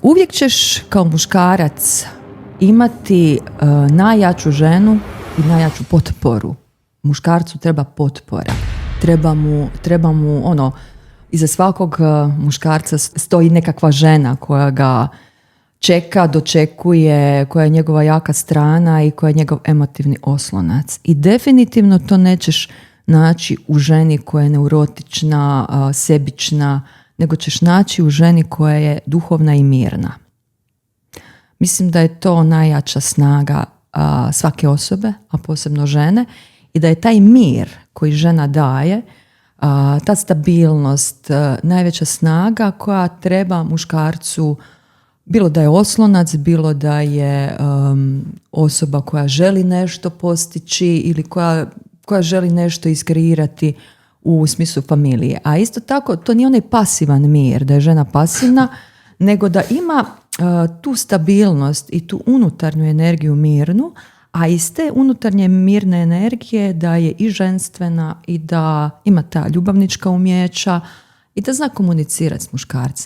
Uvijek ćeš kao muškarac imati najjaču ženu i najjaču potporu. Muškarcu treba potpora. Treba mu iza svakog muškarca stoji nekakva žena koja ga čeka, dočekuje, koja je njegova jaka strana i koja je njegov emotivni oslonac. I definitivno to nećeš naći u ženi koja je neurotična, sebična, nego ćeš naći u ženi koja je duhovna i mirna. Mislim da je to najjača snaga svake osobe, a posebno žene, i da je taj mir koji žena daje, ta stabilnost, najveća snaga koja treba muškarcu, bilo da je oslonac, bilo da je osoba koja želi nešto postići ili koja želi nešto iskreirati u smislu familije. A isto tako, to nije onaj pasivan mir, da je žena pasivna, nego da ima tu stabilnost i tu unutarnju energiju mirnu, a iz te unutarnje mirne energije da je i ženstvena i da ima ta ljubavnička umijeća i da zna komunicirati s muškarcem.